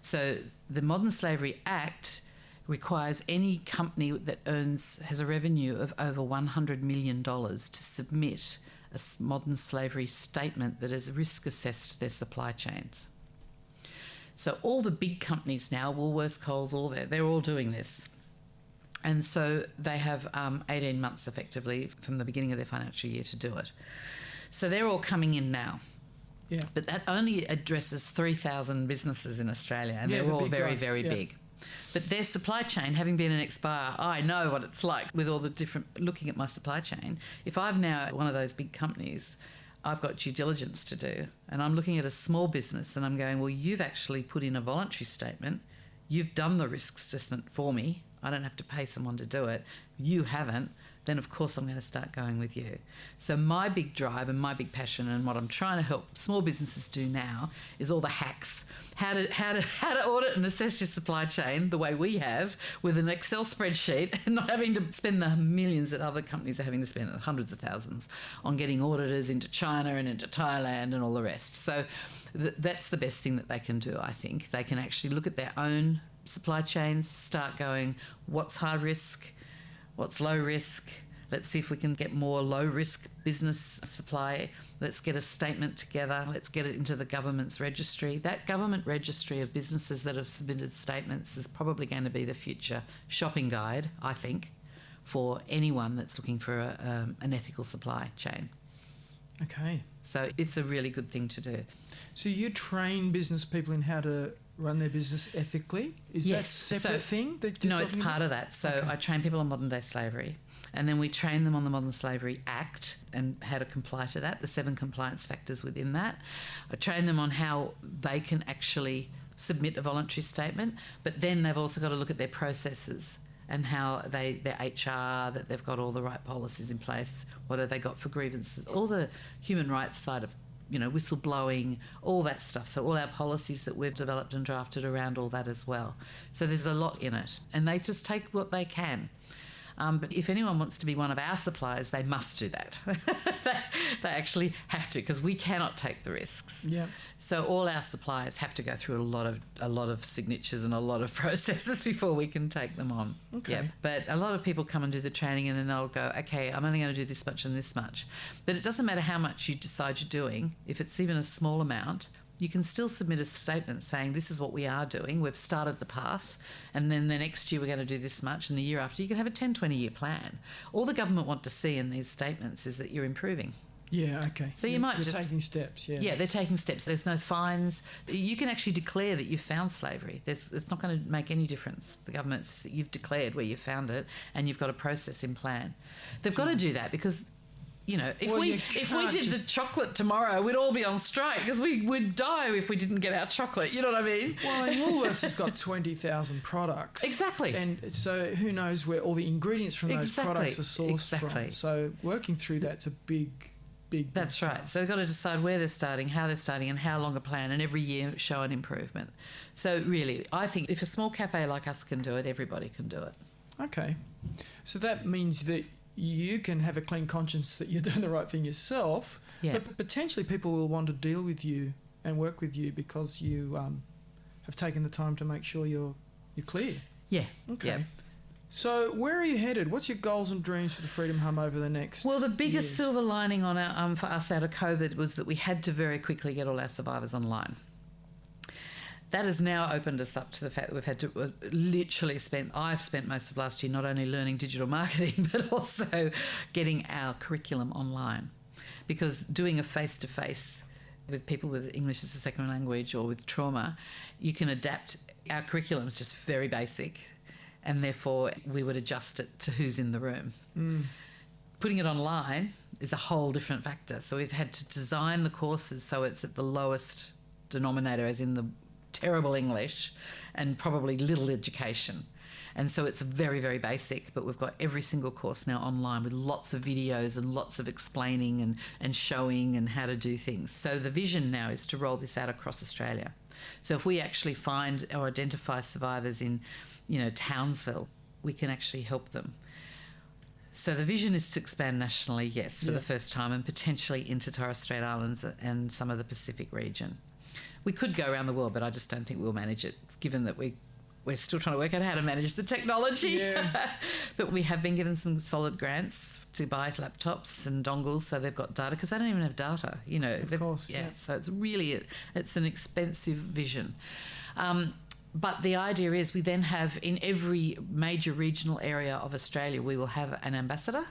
So the Modern Slavery Act requires any company that has a revenue of over $100 million to submit a modern slavery statement that has risk assessed their supply chains. So all the big companies now, Woolworths, Coles, they're all doing this. And so they have 18 months effectively from the beginning of their financial year to do it. So they're all coming in now. Yeah. But that only addresses 3,000 businesses in Australia, and they're all very, very big. But their supply chain, having been an ex-buyer, I know what it's like with all the different, looking at my supply chain. If I've now one of those big companies, I've got due diligence to do, and I'm looking at a small business and I'm going, well, you've actually put in a voluntary statement. You've done the risk assessment for me. I don't have to pay someone to do it. You haven't. Then of course I'm going to start going with you. So my big drive and my big passion and what I'm trying to help small businesses do now is all the hacks. How to audit and assess your supply chain the way we have with an Excel spreadsheet and not having to spend the millions that other companies are having to spend, hundreds of thousands, on getting auditors into China and into Thailand and all the rest. So that's the best thing that they can do, I think. They can actually look at their own supply chains, start going, what's high risk, what's low risk, Let's see if we can get more low-risk business supply. Let's get a statement together. Let's get it into the government's registry. That government registry of businesses that have submitted statements is probably going to be the future shopping guide, I think, for anyone that's looking for an ethical supply chain. Okay. So it's a really good thing to do. So you train business people in how to run their business ethically? Is that a separate thing? No, it's part of that. So I train people on modern day slavery, and then we train them on the Modern Slavery Act and how to comply to that, the 7 compliance factors within that. I train them on how they can actually submit a voluntary statement, but then they've also got to look at their processes and how their HR, that they've got all the right policies in place, what have they got for grievances, all the human rights side of, whistleblowing, all that stuff. So all our policies that we've developed and drafted around all that as well. So there's a lot in it, and they just take what they can. But if anyone wants to be one of our suppliers, they must do that. They actually have to, because we cannot take the risks. Yeah. So all our suppliers have to go through a lot of signatures and a lot of processes before we can take them on. Okay. Yeah. But a lot of people come and do the training, and then they'll go, okay, I'm only going to do this much and this much. But it doesn't matter how much you decide you're doing. If it's even a small amount, you can still submit a statement saying this is what we are doing, we've started the path, and then the next year we're going to do this much, and the year after you can have a 10, 20-year plan. All the government want to see in these statements is that you're improving. Yeah, okay. So you might You're just... taking steps, yeah. Yeah, they're taking steps. There's no fines. You can actually declare that you've found slavery. It's not going to make any difference. The government's that you've declared where you found it, and you've got a process in plan. They've got to do that because... if we did the chocolate tomorrow, we'd all be on strike because we'd die if we didn't get our chocolate. You know what I mean? Well, and Woolworths has got 20,000 products. Exactly. And so who knows where all the ingredients from those products are sourced from. So working through that's a big That's right. task. So they've got to decide where they're starting, how they're starting, and how long a plan, and every year show an improvement. So really, I think if a small cafe like us can do it, everybody can do it. Okay. So that means that you can have a clean conscience that you're doing the right thing yourself, but potentially people will want to deal with you and work with you because you have taken the time to make sure you're clear. Yeah. Okay. Yeah. So where are you headed? What's your goals and dreams for the Freedom Hum over the next Well, the biggest years? silver lining on our, for us out of COVID was that we had to very quickly get all our survivors online. That has now opened us up to the fact that we've had to I've spent most of last year not only learning digital marketing, but also getting our curriculum online. Because doing a face-to-face with people with English as a second language or with trauma, you can adapt. Our curriculum is just very basic, and therefore we would adjust it to who's in the room. Putting it online is a whole different factor. So we've had to design the courses so it's at the lowest denominator, as in the terrible English and probably little education. And so it's very, very basic, but we've got every single course now online with lots of videos and lots of explaining and showing and how to do things. So the vision now is to roll this out across Australia. So if we actually find or identify survivors in, Townsville, we can actually help them. So the vision is to expand nationally, yes, for the first time, and potentially into Torres Strait Islands and some of the Pacific region. We could go around the world, but I just don't think we'll manage it, given that we're still trying to work out how to manage the technology. Yeah. But we have been given some solid grants to buy laptops and dongles so they've got data, because they don't even have data, Of course. Yeah, so it's really, it's an expensive vision. But the idea is we then have, in every major regional area of Australia, we will have an ambassador,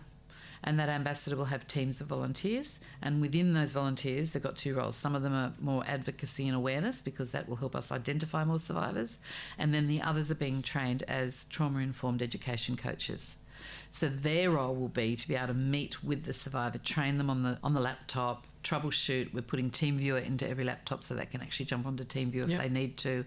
and that ambassador will have teams of volunteers. And within those volunteers, they've got 2 roles. Some of them are more advocacy and awareness, because that will help us identify more survivors. And then the others are being trained as trauma-informed education coaches. So their role will be to be able to meet with the survivor, train them on the laptop, troubleshoot. We're putting TeamViewer into every laptop so they can actually jump onto TeamViewer if they need to.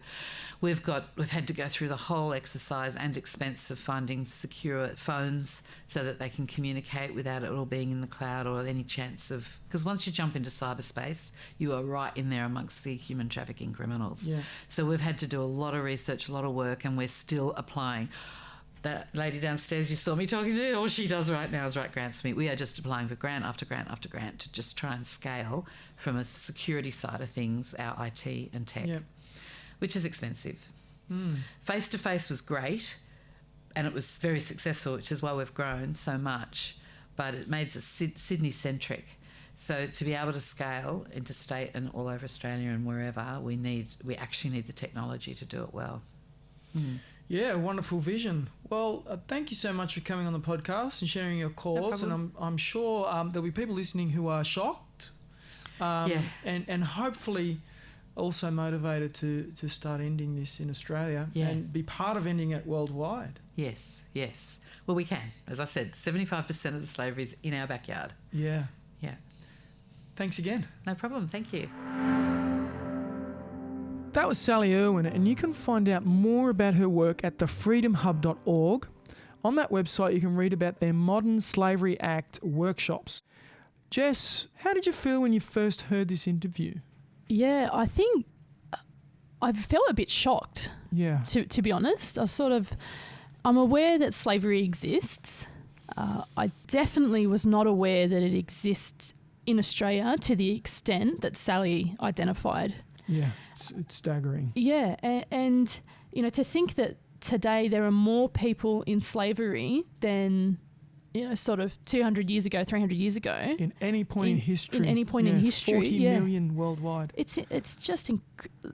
We've had to go through the whole exercise and expense of finding secure phones so that they can communicate without it all being in the cloud or any chance of... Because once you jump into cyberspace, you are right in there amongst the human trafficking criminals. Yeah. So we've had to do a lot of research, a lot of work, and we're still applying. That lady downstairs you saw me talking to, all she does right now is write grants for me. We are just applying for grant after grant after grant to just try and scale from a security side of things, our IT and tech, which is expensive. Face-to-face was great and it was very successful, which is why we've grown so much. but it made it Sydney-centric. So to be able to scale interstate and all over Australia and wherever, we actually need the technology to do it well. Yeah, wonderful vision. Well, thank you so much for coming on the podcast and sharing your cause. No and I'm sure there'll be people listening who are shocked, and hopefully also motivated to start ending this in Australia and be part of ending it worldwide. Yes. Well, we can. As I said, 75% of the slavery is in our backyard. Yeah. Yeah. Thanks again. No problem. Thank you. That was Sally Irwin, and you can find out more about her work at thefreedomhub.org. On that website, you can read about their Modern Slavery Act workshops. Jess, how did you feel when you first heard this interview? Yeah, I think I felt a bit shocked. Yeah. To be honest, I'm aware that slavery exists. I definitely was not aware that it exists in Australia to the extent that Sally identified. Yeah, it's staggering. Yeah, and you know, to think that today there are more people in slavery than, you know, sort of 200 years ago, 300 years ago. In any point in history. In any point in history. 40 million worldwide. It's just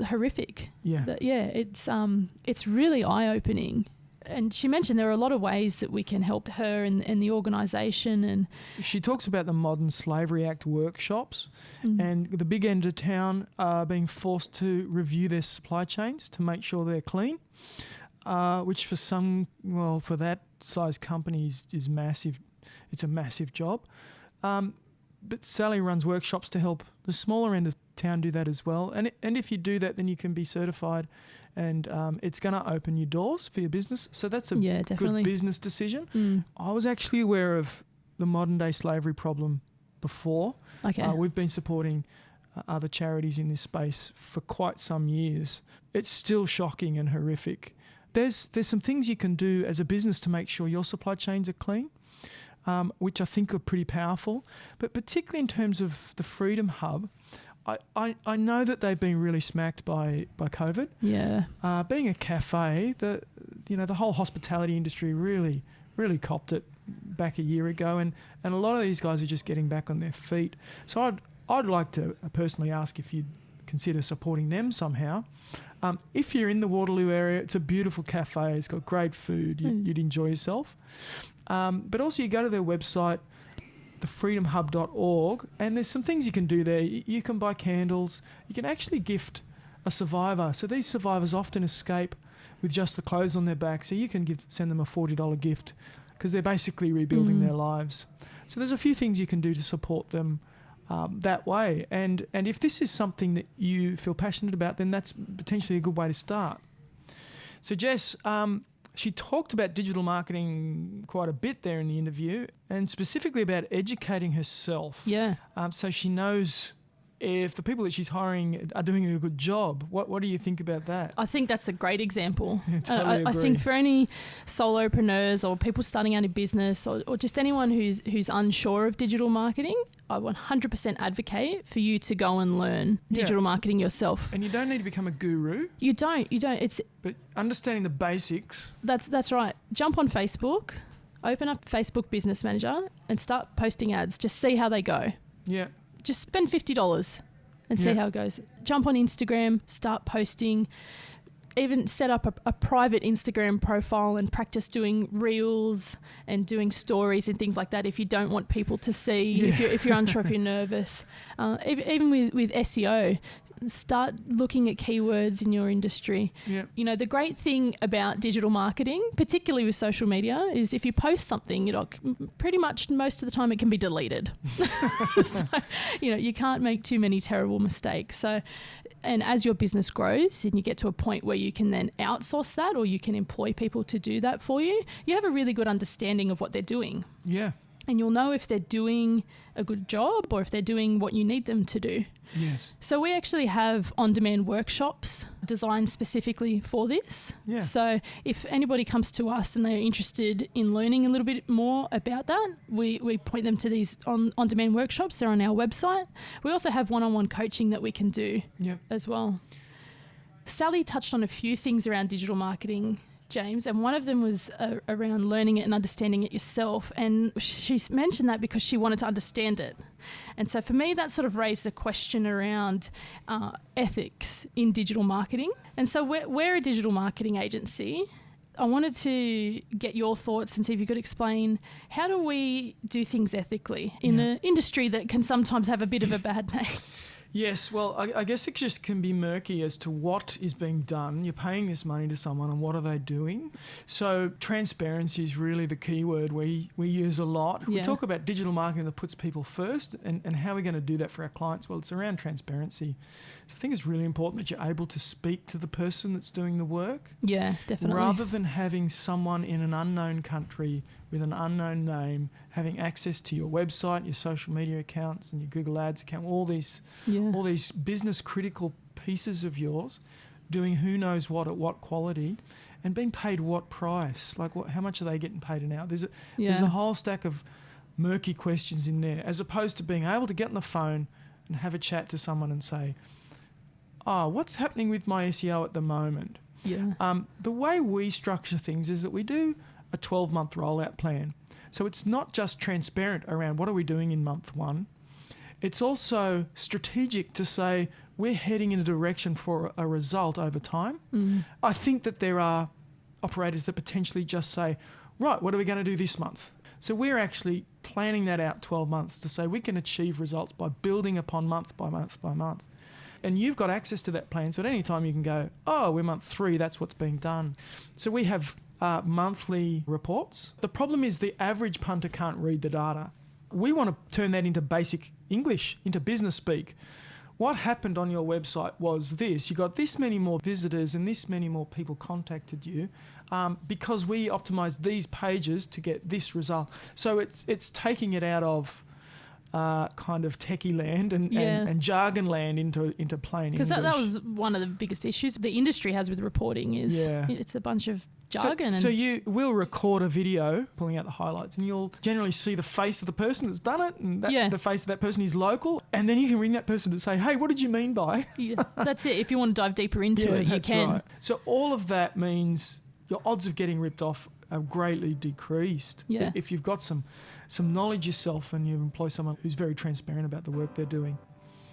horrific. Yeah. It's really eye-opening. And she mentioned there are a lot of ways that we can help her and the organisation. And she talks about the Modern Slavery Act workshops and the big end of town being forced to review their supply chains to make sure they're clean, which for that size company is massive. It's a massive job. But Sally runs workshops to help the smaller end of town do that as well. And if you do that, then you can be certified, and it's going to open your doors for your business. So that's a good business decision. I was actually aware of the modern day slavery problem before. Okay. We've been supporting other charities in this space for quite some years. It's still shocking and horrific. There's some things you can do as a business to make sure your supply chains are clean, which I think are pretty powerful. But particularly in terms of the Freedom Hub, I know that they've been really smacked by COVID. Yeah. Being a cafe, the whole hospitality industry really copped it back a year ago, and a lot of these guys are just getting back on their feet. So I'd like to personally ask if you'd consider supporting them somehow. If you're in the Waterloo area, it's a beautiful cafe. It's got great food. You'd enjoy yourself. But also you go to their website, thefreedomhub.org, and there's some things you can do there. You can buy candles. You can actually gift a survivor. So these survivors often escape with just the clothes on their back. So you can send them a $40 gift because they're basically rebuilding their lives. So there's a few things you can do to support them that way. And if this is something that you feel passionate about, then that's potentially a good way to start. So Jess, she talked about digital marketing quite a bit there in the interview, and specifically about educating herself. Yeah. So she knows if the people that she's hiring are doing a good job. What do you think about that? I think that's a great example. Yeah, totally agree. I think for any solopreneurs or people starting out a business or just anyone who's unsure of digital marketing, I 100% advocate for you to go and learn digital marketing yourself. And you don't need to become a guru. You don't. But understanding the basics. That's right. Jump on Facebook, open up Facebook Business Manager and start posting ads. Just see how they go. Yeah. Just spend $50 and see how it goes. Jump on Instagram, start posting, even set up a private Instagram profile and practice doing reels and doing stories and things like that if you don't want people to see, if you're unsure, if you're nervous. Even with SEO, start looking at keywords in your industry. Yep. You know, the great thing about digital marketing, particularly with social media, is if you post something, pretty much most of the time it can be deleted. So, you can't make too many terrible mistakes. So, and as your business grows and you get to a point where you can then outsource that or you can employ people to do that for you, you have a really good understanding of what they're doing. Yeah. And you'll know if they're doing a good job or if they're doing what you need them to do. Yes. So we actually have on-demand workshops designed specifically for this. Yeah. So if anybody comes to us and they're interested in learning a little bit more about that, we point them to these on-demand workshops. They're on our website. We also have one-on-one coaching that we can do as well. Sally touched on a few things around digital marketing James, and one of them was around learning it and understanding it yourself. And she mentioned that because she wanted to understand it. And so for me, that sort of raised a question around ethics in digital marketing. And so we're a digital marketing agency. I wanted to get your thoughts and see if you could explain, how do we do things ethically in an industry that can sometimes have a bit of a bad name? Yes, well, I guess it just can be murky as to what is being done. You're paying this money to someone, and what are they doing? So transparency is really the key word we use a lot. We talk about digital marketing that puts people first, and how are we going to do that for our clients? Well, it's around transparency. So I think it's really important that you're able to speak to the person that's doing the work. Yeah, definitely. Rather than having someone in an unknown country with an unknown name having access to your website, your social media accounts and your Google Ads account, all these business critical pieces of yours, doing who knows what at what quality, and being paid what price, like how much are they getting paid an hour? There's a whole stack of murky questions in there, as opposed to being able to get on the phone and have a chat to someone and say, what's happening with my SEO at the moment? Yeah. The way we structure things is that we do a 12-month rollout plan. So it's not just transparent around what are we doing in month one. It's also strategic to say we're heading in a direction for a result over time. I think that there are operators that potentially just say, right, what are we going to do this month? So we're actually planning that out 12 months to say we can achieve results by building upon month by month by month. And you've got access to that plan. So at any time you can go, we're month 3, that's what's being done. So we have monthly reports. The problem is the average punter can't read the data. We want to turn that into basic English, into business speak. What happened on your website was this. You got this many more visitors and this many more people contacted you because we optimized these pages to get this result. So it's taking it out of kind of techie land and jargon land into plain English. Because that was one of the biggest issues the industry has with reporting is it's a bunch of jargon. So you will record a video pulling out the highlights, and you'll generally see the face of the person that's done it, and the face of that person is local, and then you can ring that person to say, hey, what did you mean by? That's it. If you want to dive deeper into it, you can. Right. So all of that means your odds of getting ripped off are greatly decreased. Yeah. If you've got some knowledge yourself and you employ someone who's very transparent about the work they're doing.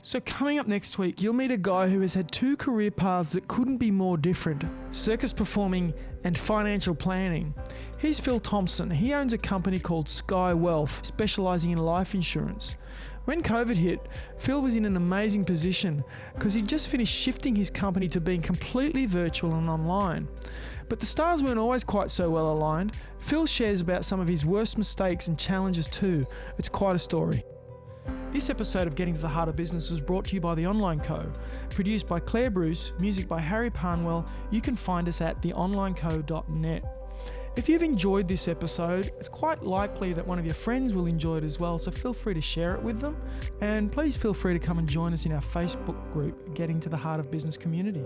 So coming up next week, you'll meet a guy who has had 2 career paths that couldn't be more different: circus performing and financial planning. He's Phil Thompson. He owns a company called Sky Wealth, specialising in life insurance. When COVID hit, Phil was in an amazing position because he'd just finished shifting his company to being completely virtual and online. But the stars weren't always quite so well aligned. Phil shares about some of his worst mistakes and challenges too. It's quite a story. This episode of Getting to the Heart of Business was brought to you by The Online Co. Produced by Claire Bruce, music by Harry Parnwell. You can find us at theonlineco.net. If you've enjoyed this episode, it's quite likely that one of your friends will enjoy it as well, so feel free to share it with them. And please feel free to come and join us in our Facebook group, Getting to the Heart of Business community.